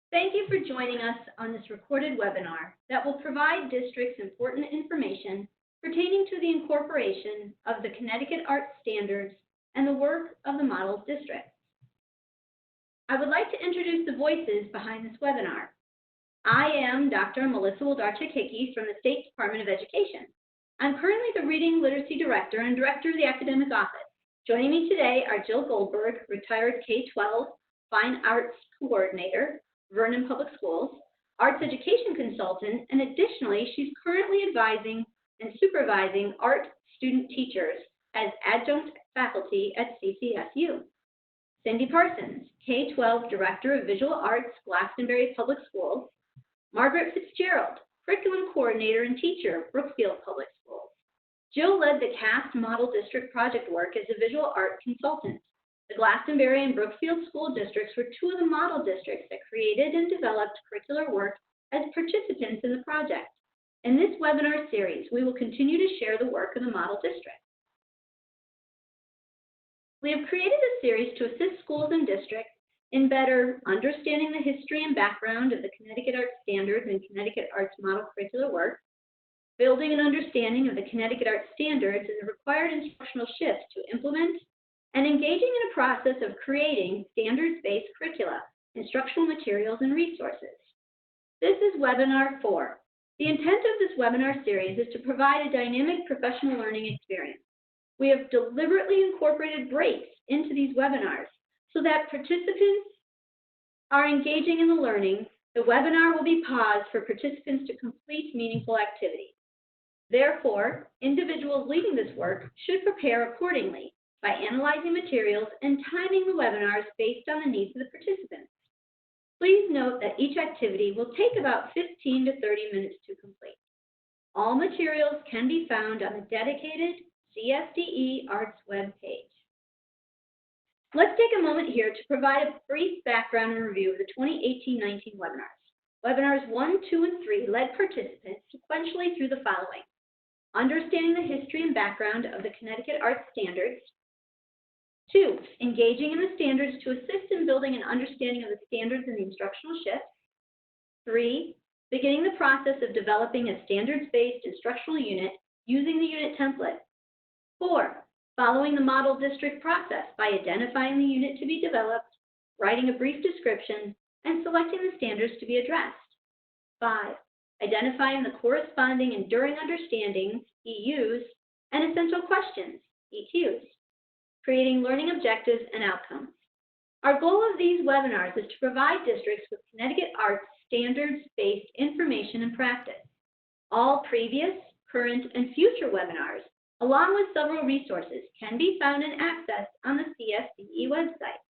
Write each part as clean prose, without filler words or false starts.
Thank you for joining us on this recorded webinar that will provide districts important information pertaining to the incorporation of the Connecticut Arts Standards and the work of the model districts. I would like to introduce the voices behind this webinar. I am Dr. Melissa Wlodarczyk-Hickey from the State Department of Education. I'm currently the Reading Literacy Director and Director of the Academic Office. Joining me today are Jill Goldberg, retired K-12 Fine Arts Coordinator, Vernon Public Schools, Arts Education Consultant, and additionally, she's currently advising and supervising art student teachers as adjunct faculty at CCSU. Cindy Parsons, K-12 Director of Visual Arts, Glastonbury Public Schools. Margaret Fitzgerald, Curriculum Coordinator and Teacher, Brookfield Public Schools. Jill led the CAST Model District project work as a visual art consultant. The Glastonbury and Brookfield school districts were two of the model districts that created and developed curricular work as participants in the project. In this webinar series, we will continue to share the work of the model district. We have created a series to assist schools and districts in better understanding the history and background of the Connecticut Arts Standards and Connecticut Arts Model curricular work, building an understanding of the Connecticut Arts Standards and the required instructional shifts to implement, and engaging in a process of creating standards-based curricula, instructional materials, and resources. This is webinar 4. The intent of this webinar series is to provide a dynamic professional learning experience. We have deliberately incorporated breaks into these webinars so that participants are engaging in the learning. The webinar will be paused for participants to complete meaningful activities. Therefore, individuals leading this work should prepare accordingly by analyzing materials and timing the webinars based on the needs of the participants. Please note that each activity will take about 15 to 30 minutes to complete. All materials can be found on the dedicated CSDE Arts webpage. Let's take a moment here to provide a brief background and review of the 2018-19 webinars. Webinars 1, 2, and 3 led participants sequentially through the following: understanding the history and background of the Connecticut Arts Standards. 2, engaging in the standards to assist in building an understanding of the standards and the instructional shifts. 3, beginning the process of developing a standards-based instructional unit using the unit template. 4, following the model district process by identifying the unit to be developed, writing a brief description, and selecting the standards to be addressed. 5, identifying the corresponding enduring understandings, EUs, and essential questions, EQs, creating learning objectives and outcomes. Our goal of these webinars is to provide districts with Connecticut Arts standards-based information and practice. All previous, current, and future webinars, along with several resources, can be found and accessed on the CSDE website.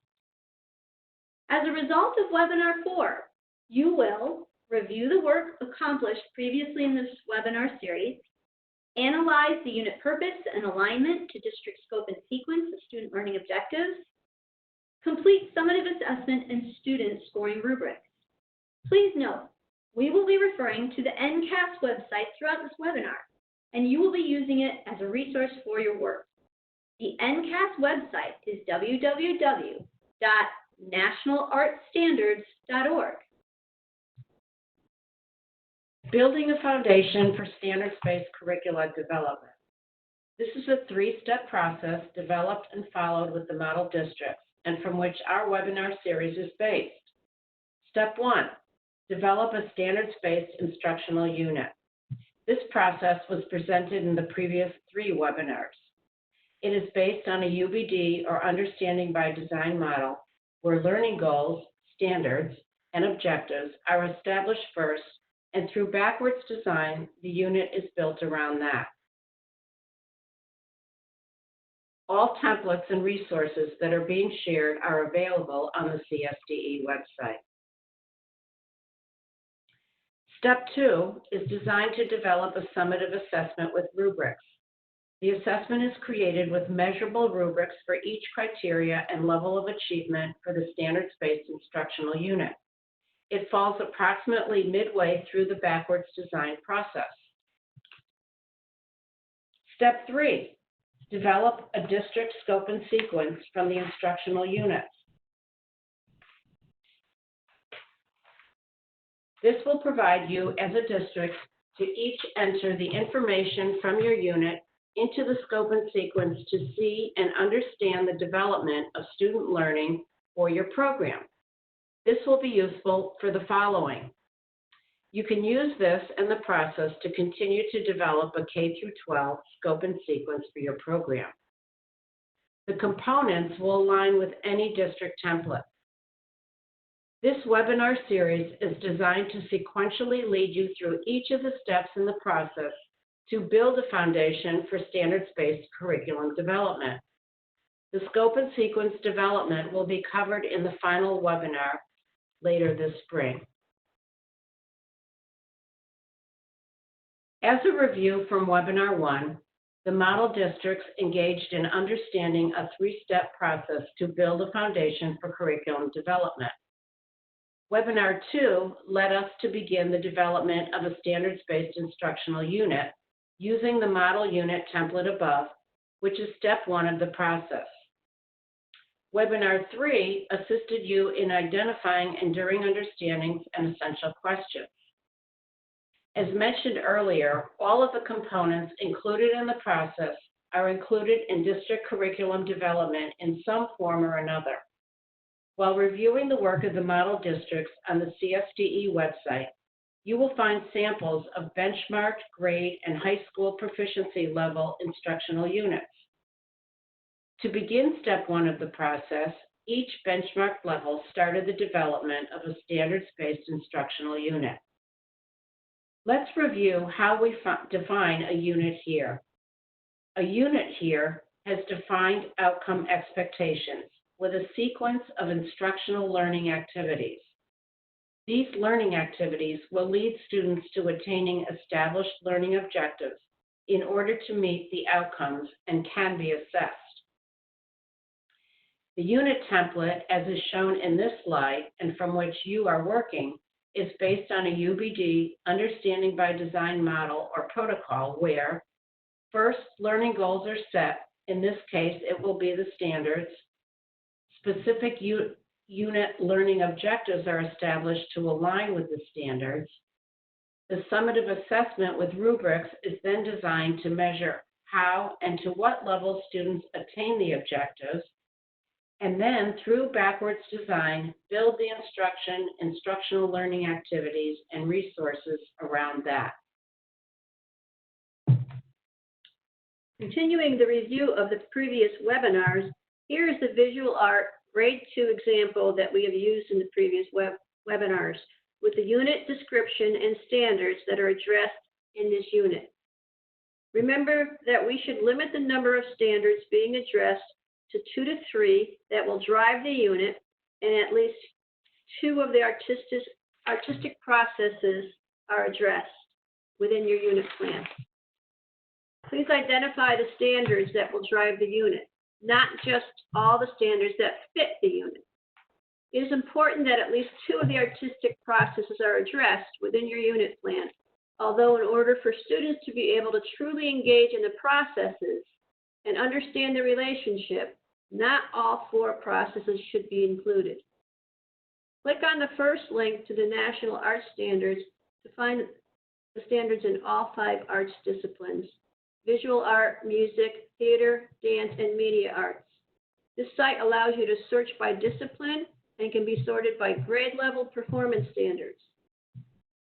As a result of webinar 4, you will review the work accomplished previously in this webinar series, analyze the unit purpose and alignment to district scope and sequence of student learning objectives, complete summative assessment and student scoring rubrics. Please note, we will be referring to the NCAS website throughout this webinar, and you will be using it as a resource for your work. The NCAS website is www.nationalartsstandards.org. Building a foundation for standards-based curricula development. This is a 3-step process developed and followed with the model districts, and from which our webinar series is based. Step 1, develop a standards-based instructional unit. This process was presented in the previous 3 webinars. It is based on a UBD or Understanding by Design model, where learning goals, standards, and objectives are established first, and through backwards design, the unit is built around that. All templates and resources that are being shared are available on the CSDE website. Step 2 is designed to develop a summative assessment with rubrics. The assessment is created with measurable rubrics for each criteria and level of achievement for the standards-based instructional unit. It falls approximately midway through the backwards design process. Step 3, develop a district scope and sequence from the instructional units. This will provide you as a district to each enter the information from your unit into the scope and sequence to see and understand the development of student learning for your program. This will be useful for the following. You can use this in the process to continue to develop a K-12 scope and sequence for your program. The components will align with any district template. This webinar series is designed to sequentially lead you through each of the steps in the process to build a foundation for standards-based curriculum development. The scope and sequence development will be covered in the final webinar later this spring. As a review from Webinar 1, the model districts engaged in understanding a three-step process to build a foundation for curriculum development. Webinar 2 led us to begin the development of a standards-based instructional unit using the model unit template above, which is step 1 of the process. Webinar 3 assisted you in identifying enduring understandings and essential questions. As mentioned earlier, all of the components included in the process are included in district curriculum development in some form or another. While reviewing the work of the model districts on the CSDE website, you will find samples of benchmarked, grade, and high school proficiency level instructional units. To begin step 1 of the process, each benchmark level started the development of a standards-based instructional unit. Let's review how we define a unit here. A unit here has defined outcome expectations with a sequence of instructional learning activities. These learning activities will lead students to attaining established learning objectives in order to meet the outcomes and can be assessed. The unit template, as is shown in this slide and from which you are working, is based on a UBD Understanding by Design model or protocol where, first, learning goals are set. In this case, it will be the standards. Specific unit learning objectives are established to align with the standards. The summative assessment with rubrics is then designed to measure how and to what level students attain the objectives, and then through backwards design, build the instructional learning activities and resources around that. Continuing the review of the previous webinars, here is the visual art grade 2 example that we have used in the previous webinars with the unit description and standards that are addressed in this unit. Remember that we should limit the number of standards being addressed to 2 to 3 that will drive the unit, and at least 2 of the artistic processes are addressed within your unit plan. Please identify the standards that will drive the unit, not just all the standards that fit the unit. It is important that at least 2 of the artistic processes are addressed within your unit plan, although in order for students to be able to truly engage in the processes and understand the relationship, not all 4 processes should be included. Click on the first link to the National Arts Standards to find the standards in all 5 arts disciplines: visual art, music, theater, dance, and media arts. This site allows you to search by discipline and can be sorted by grade level performance standards.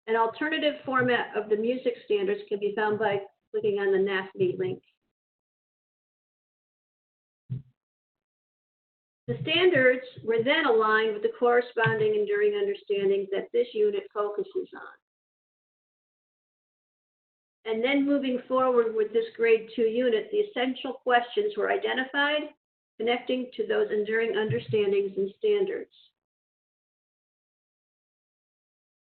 An alternative format of the music standards can be found by clicking on the NAFB link. The standards were then aligned with the corresponding enduring understandings that this unit focuses on. And then moving forward with this grade 2 unit, the essential questions were identified, connecting to those enduring understandings and standards.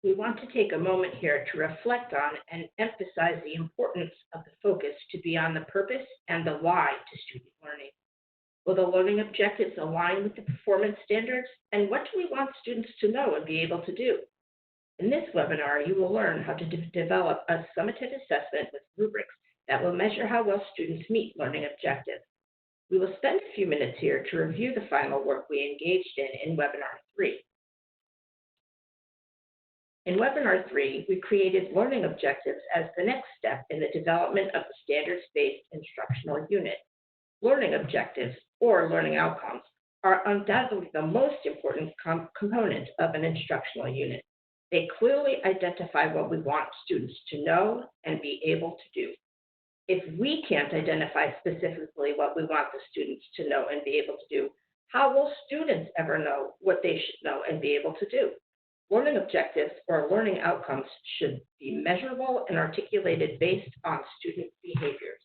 We want to take a moment here to reflect on and emphasize the importance of the focus to be on the purpose and the why to student learning. Will the learning objectives align with the performance standards? And what do we want students to know and be able to do? In this webinar, you will learn how to develop a summative assessment with rubrics that will measure how well students meet learning objectives. We will spend a few minutes here to review the final work we engaged in webinar 3. In Webinar 3, we created learning objectives as the next step in the development of the standards-based instructional unit. Learning objectives, or learning outcomes, are undoubtedly the most important component of an instructional unit. They clearly identify what we want students to know and be able to do. If we can't identify specifically what we want the students to know and be able to do, how will students ever know what they should know and be able to do? Learning objectives or learning outcomes should be measurable and articulated based on student behaviors.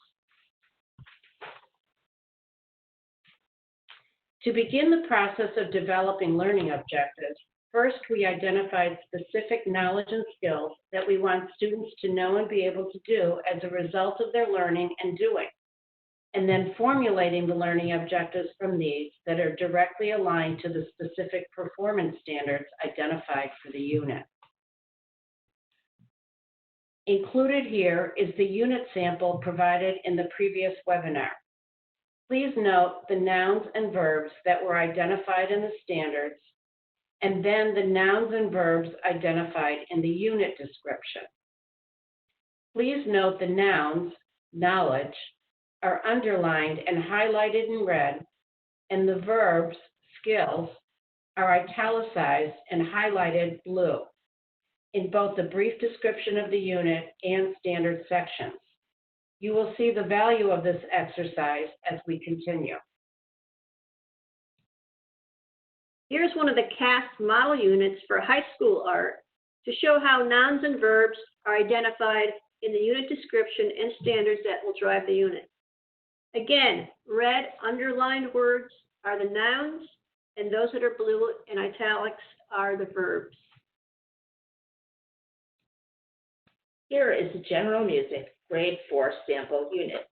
To begin the process of developing learning objectives, first we identified specific knowledge and skills that we want students to know and be able to do as a result of their learning and doing, and then formulating the learning objectives from these that are directly aligned to the specific performance standards identified for the unit. Included here is the unit sample provided in the previous webinar. Please note the nouns and verbs that were identified in the standards, and then the nouns and verbs identified in the unit description. Please note the nouns, knowledge, are underlined and highlighted in red, and the verbs, skills, are italicized and highlighted blue in both the brief description of the unit and standard sections. You will see the value of this exercise as we continue. Here's one of the CAST model units for high school art to show how nouns and verbs are identified in the unit description and standards that will drive the unit. Again, red underlined words are the nouns, and those that are blue in italics are the verbs. Here is the General Music Grade 4 sample unit.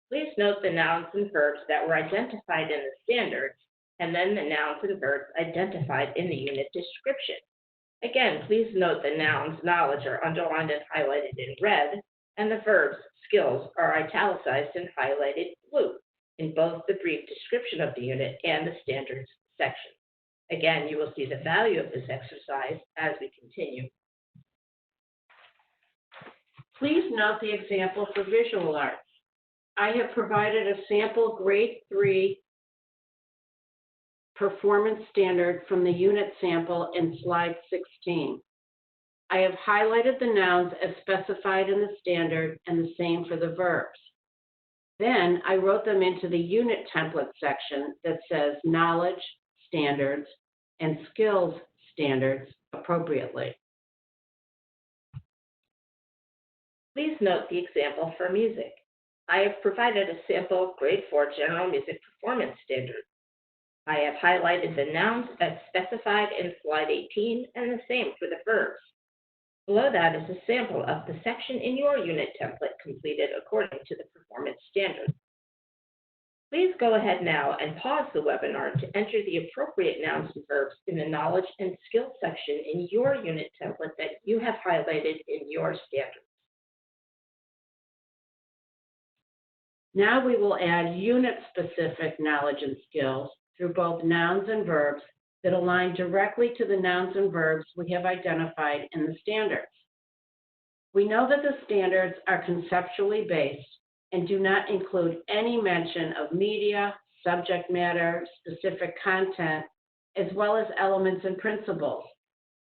Please note the nouns and verbs that were identified in the standards, and then the nouns and verbs identified in the unit description. Again, please note the nouns, knowledge, are underlined and highlighted in red, and the verbs, skills, are italicized and highlighted blue in both the brief description of the unit and the standards section. Again, you will see the value of this exercise as we continue. Please note the example for visual arts. I have provided a sample grade 3 performance standard from the unit sample in slide 16. I have highlighted the nouns as specified in the standard and the same for the verbs. Then I wrote them into the unit template section that says knowledge, standards, and skills standards appropriately. Please note the example for music. I have provided a sample grade 4 general music performance standard. I have highlighted the nouns as specified in slide 18 and the same for the verbs. Below that is a sample of the section in your unit template completed according to the performance standard. Please go ahead now and pause the webinar to enter the appropriate nouns and verbs in the knowledge and skills section in your unit template that you have highlighted in your standards. Now we will add unit-specific knowledge and skills through both nouns and verbs that align directly to the nouns and verbs we have identified in the standards. We know that the standards are conceptually based and do not include any mention of media, subject matter, specific content, as well as elements and principles,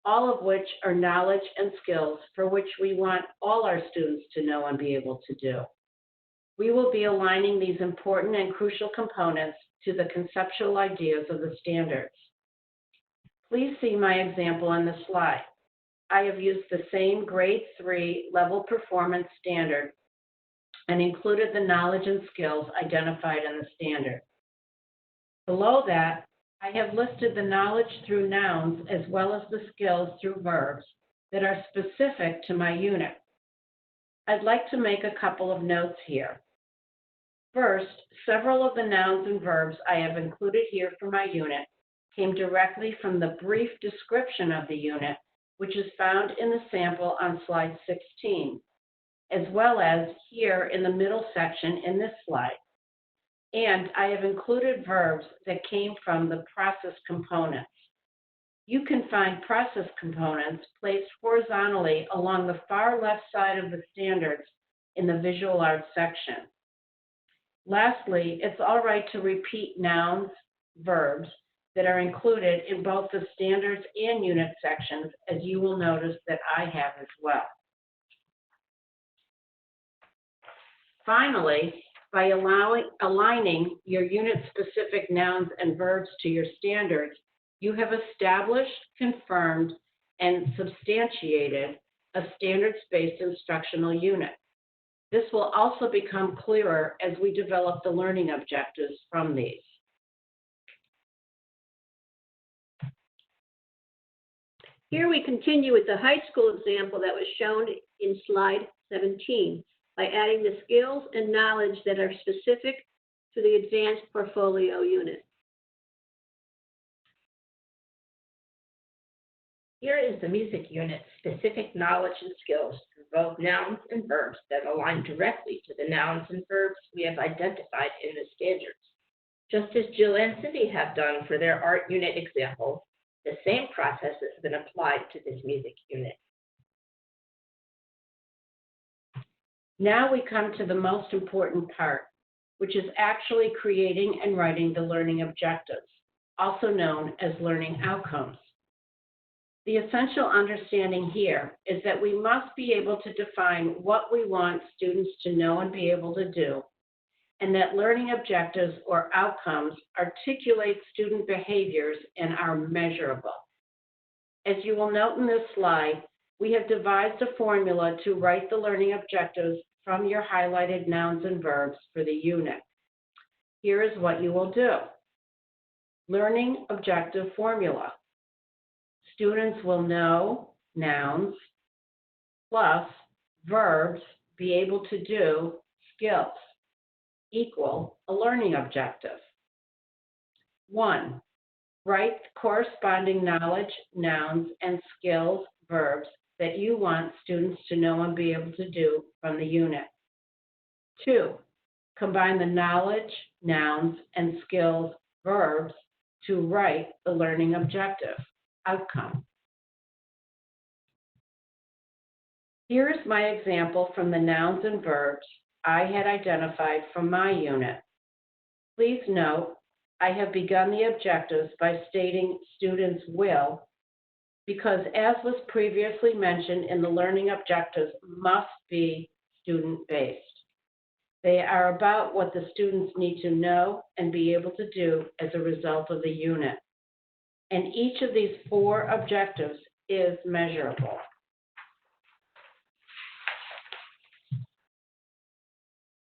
all of which are knowledge and skills for which we want all our students to know and be able to do. We will be aligning these important and crucial components to the conceptual ideas of the standards. Please see my example on the slide. I have used the same grade 3 level performance standard and included the knowledge and skills identified in the standard. Below that, I have listed the knowledge through nouns as well as the skills through verbs that are specific to my unit. I'd like to make a couple of notes here. First, several of the nouns and verbs I have included here for my unit came directly from the brief description of the unit, which is found in the sample on slide 16, as well as here in the middle section in this slide. And I have included verbs that came from the process components. You can find process components placed horizontally along the far left side of the standards in the visual arts section. Lastly, it's all right to repeat nouns, verbs that are included in both the standards and unit sections, as you will notice that I have as well. Finally, by aligning your unit-specific nouns and verbs to your standards, you have established, confirmed, and substantiated a standards-based instructional unit. This will also become clearer as we develop the learning objectives from these. Here we continue with the high school example that was shown in slide 17 by adding the skills and knowledge that are specific to the advanced portfolio unit. Here is the music unit's specific knowledge and skills for both nouns and verbs that align directly to the nouns and verbs we have identified in the standards. Just as Jill and Cindy have done for their art unit example, the same process has been applied to this music unit. Now we come to the most important part, which is actually creating and writing the learning objectives, also known as learning outcomes. The essential understanding here is that we must be able to define what we want students to know and be able to do, and that learning objectives or outcomes articulate student behaviors and are measurable. As you will note in this slide, we have devised a formula to write the learning objectives from your highlighted nouns and verbs for the unit. Here is what you will do. Learning objective formula. Students will know nouns plus verbs, be able to do, skills, equal a learning objective. 1. Write corresponding knowledge, nouns, and skills, verbs that you want students to know and be able to do from the unit. 2. Combine the knowledge, nouns, and skills, verbs to write the learning objective, outcome. Here is my example from the nouns and verbs I had identified from my unit. Please note, I have begun the objectives by stating students will, because as was previously mentioned in the learning objectives must be student-based. They are about what the students need to know and be able to do as a result of the unit. And each of these 4 objectives is measurable.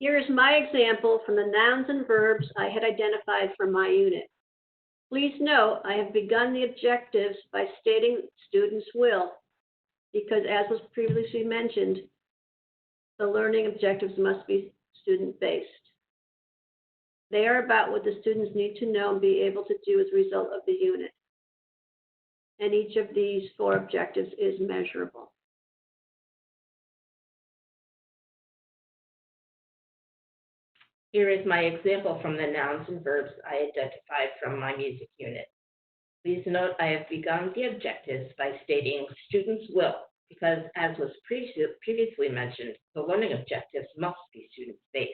Here is my example from the nouns and verbs I had identified for my unit. Please note, I have begun the objectives by stating students will, because as was previously mentioned, the learning objectives must be student-based. They are about what the students need to know and be able to do as a result of the unit. And each of these 4 objectives is measurable. Here is my example from the nouns and verbs I identified from my music unit. Please note I have begun the objectives by stating students will, because as was previously mentioned, the learning objectives must be student-based.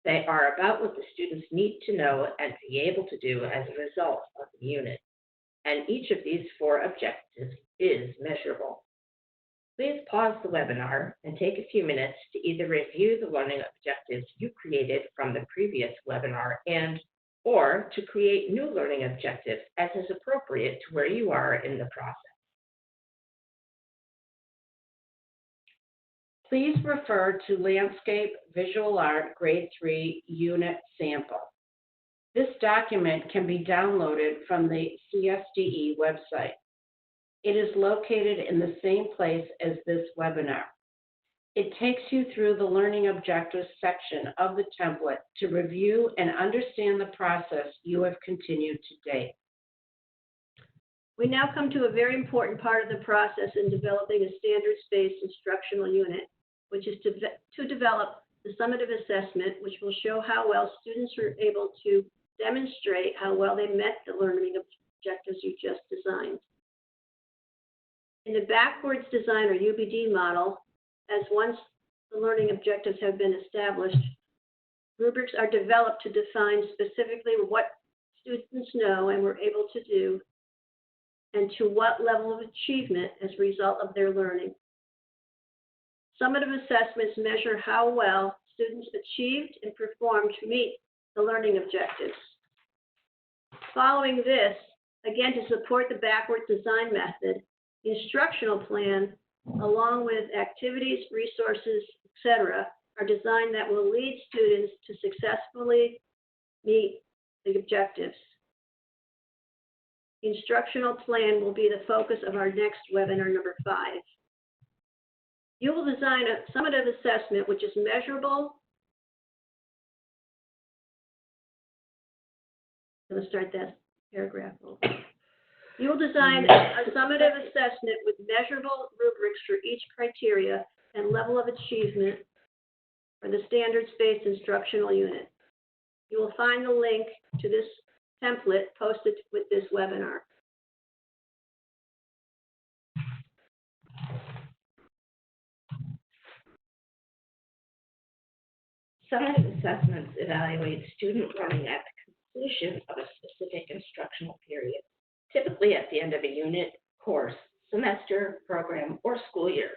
They are about what the students need to know and be able to do as a result of the unit. And each of these 4 objectives is measurable. Please pause the webinar and take a few minutes to either review the learning objectives you created from the previous webinar or to create new learning objectives as is appropriate to where you are in the process. Please refer to Landscape Visual Art Grade 3 Unit Sample. This document can be downloaded from the CSDE website. It is located in the same place as this webinar. It takes you through the Learning Objectives section of the template to review and understand the process you have continued to date. We now come to a very important part of the process in developing a standards-based instructional unit, which is to develop the summative assessment, which will show how well students are able to demonstrate how well they met the learning objectives you just designed. In the backwards design or UBD model, as once the learning objectives have been established, rubrics are developed to define specifically what students know and were able to do, and to what level of achievement as a result of their learning. Summative assessments measure how well students achieved and performed to meet the learning objectives. Following this, again to support the backward design method, the instructional plan, along with activities, resources, etc., are designed that will lead students to successfully meet the objectives. The instructional plan will be the focus of our next webinar, number 5. You will design a summative assessment which is measurable. I'm going to start that paragraph over. You will design a summative assessment with measurable rubrics for each criteria and level of achievement for the standards-based instructional unit. You will find the link to this template posted with this webinar. Summative assessments evaluate student learning at the completion of a specific instructional period, typically at the end of a unit, course, semester, program, or school year.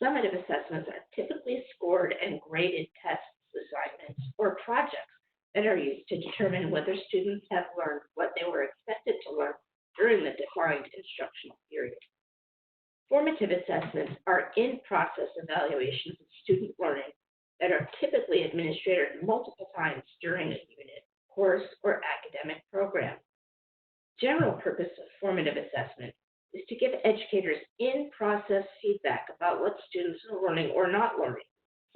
Summative assessments are typically scored and graded tests, assignments, or projects that are used to determine whether students have learned what they were expected to learn during the defined instructional period. Formative assessments are in-process evaluations of student learning that are typically administered multiple times during a unit, course, or academic program. General purpose of formative assessment is to give educators in-process feedback about what students are learning or not learning,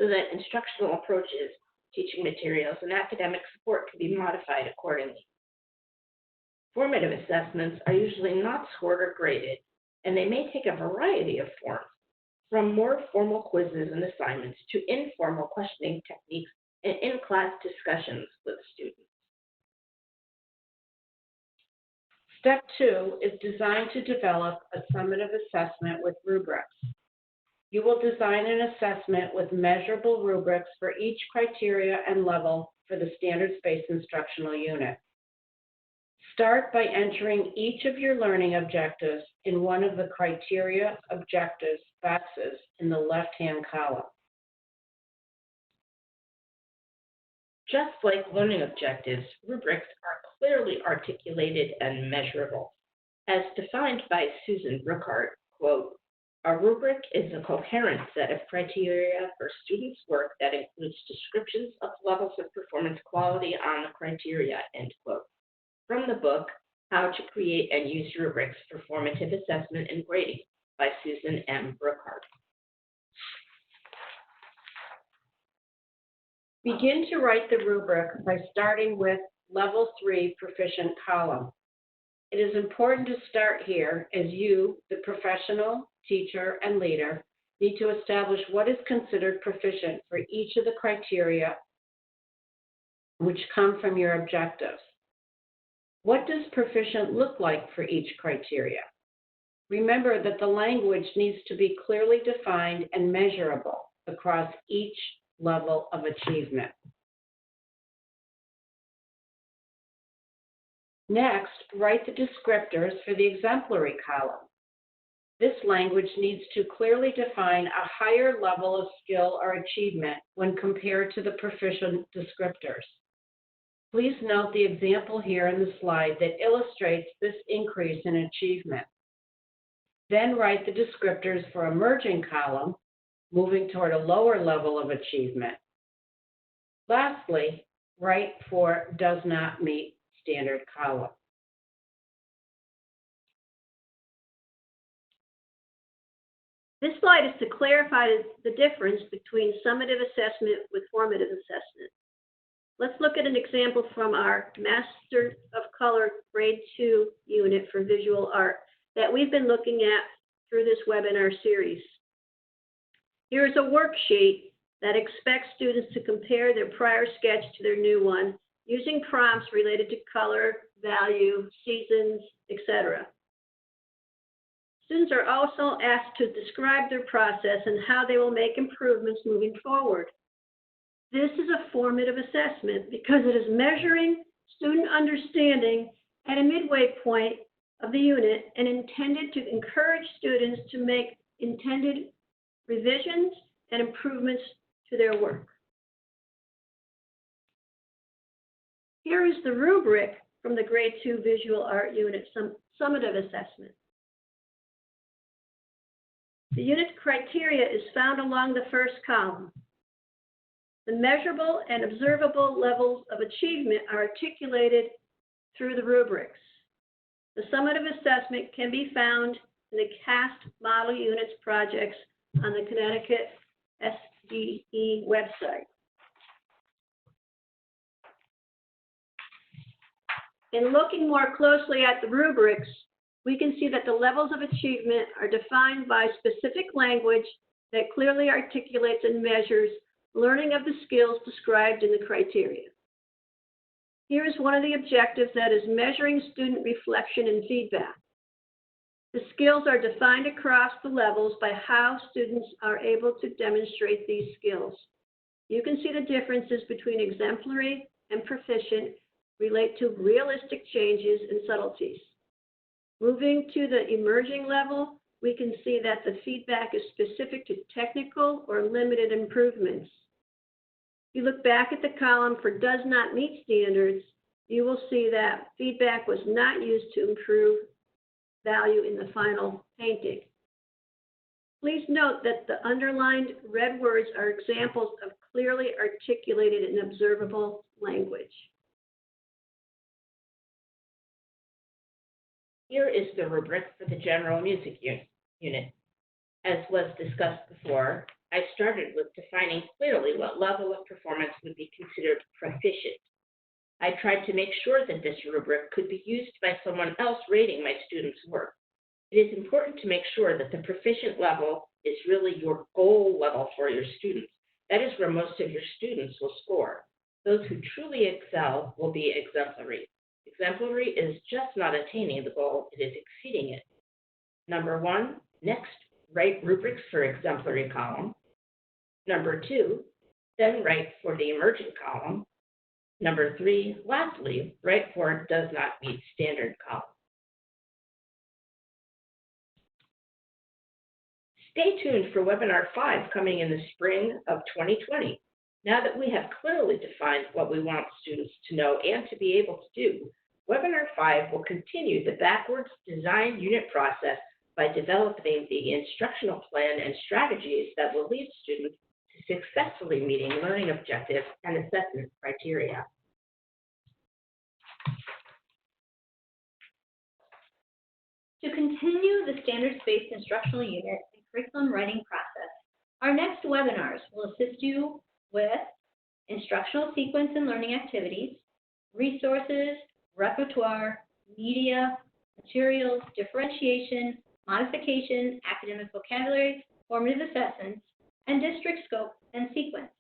so that instructional approaches, teaching materials, and academic support can be modified accordingly. Formative assessments are usually not scored or graded, and they may take a variety of forms, from more formal quizzes and assignments to informal questioning techniques and in-class discussions with students. Step 2 is designed to develop a summative assessment with rubrics. You will design an assessment with measurable rubrics for each criteria and level for the standards-based instructional unit. Start by entering each of your learning objectives in one of the criteria objectives boxes in the left-hand column. Just like learning objectives, rubrics are clearly articulated and measurable. As defined by Susan Brookhart, quote, "A rubric is a coherent set of criteria for students' work that includes descriptions of levels of performance quality on the criteria," end quote. From the book, How to Create and Use Rubrics for Formative Assessment and Grading by Susan M. Brookhart. Begin to write the rubric by starting with Level 3 Proficient column. It is important to start here as you, the professional, teacher, and leader, need to establish what is considered proficient for each of the criteria which come from your objectives. What does proficient look like for each criteria? Remember that the language needs to be clearly defined and measurable across each level of achievement. Next, write the descriptors for the exemplary column. This language needs to clearly define a higher level of skill or achievement when compared to the proficient descriptors. Please note the example here in the slide that illustrates this increase in achievement. Then write the descriptors for emerging column, moving toward a lower level of achievement. Lastly, write for does not meet standard column. This slide is to clarify the difference between summative assessment with formative assessment. Let's look at an example from our Master of Color Grade 2 unit for visual art that we've been looking at through this webinar series. Here is a worksheet that expects students to compare their prior sketch to their new one using prompts related to color, value, seasons, etc. Students are also asked to describe their process and how they will make improvements moving forward. This is a formative assessment because it is measuring student understanding at a midway point of the unit and intended to encourage students to make intended revisions and improvements to their work. Here is the rubric from the Grade 2 Visual Art Unit Summative Assessment. The unit criteria is found along the first column. The measurable and observable levels of achievement are articulated through the rubrics. The summative assessment can be found in the CAST Model Units projects on the Connecticut SDE website. In looking more closely at the rubrics, we can see that the levels of achievement are defined by specific language that clearly articulates and measures learning of the skills described in the criteria. Here is one of the objectives that is measuring student reflection and feedback. The skills are defined across the levels by how students are able to demonstrate these skills. You can see the differences between exemplary and proficient relate to realistic changes and subtleties. Moving to the emerging level, we can see that the feedback is specific to technical or limited improvements. If you look back at the column for does not meet standards, you will see that feedback was not used to improve value in the final painting. Please note that the underlined red words are examples of clearly articulated and observable language. Here is the rubric for the general music unit. As was discussed before, I started with defining clearly what level of performance would be considered proficient. I tried to make sure that this rubric could be used by someone else rating my students' work. It is important to make sure that the proficient level is really your goal level for your students. That is where most of your students will score. Those who truly excel will be exemplary. Exemplary is just not attaining the goal, it is exceeding it. Number 1, next, write rubrics for exemplary column. Number 2, then write for the emerging column. Number 3, lastly, write for does not meet standard column. Stay tuned for Webinar 5 coming in the spring of 2020. Now that we have clearly defined what we want students to know and to be able to do, Webinar 5 will continue the backwards design unit process by developing the instructional plan and strategies that will lead students to successfully meeting learning objectives and assessment criteria. To continue the standards-based instructional unit and curriculum writing process, our next webinars will assist you with instructional sequence and learning activities, resources, repertoire, media, materials, differentiation, modification, academic vocabulary, formative assessments, and district scope and sequence.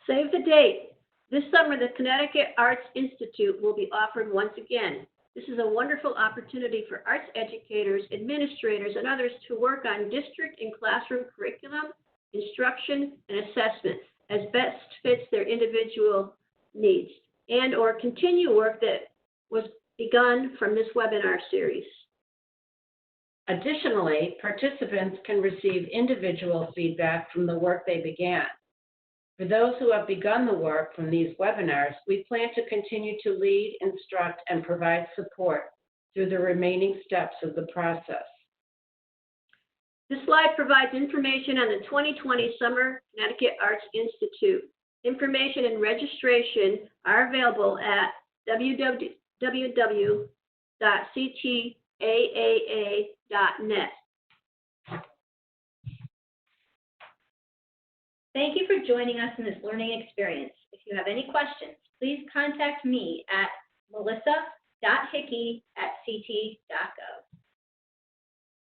Save the date. This summer, the Connecticut Arts Institute will be offered once again. This is a wonderful opportunity for arts educators, administrators, and others to work on district and classroom curriculum, instruction, and assessment as best fits their individual needs, and or continue work that was begun from this webinar series. Additionally, participants can receive individual feedback from the work they began. For those who have begun the work from these webinars, we plan to continue to lead, instruct, and provide support through the remaining steps of the process. This slide provides information on the 2020 Summer Connecticut Arts Institute. Information and registration are available at www.ctaaa.net. Thank you for joining us in this learning experience. If you have any questions, please contact me at melissa.hickey@ct.gov.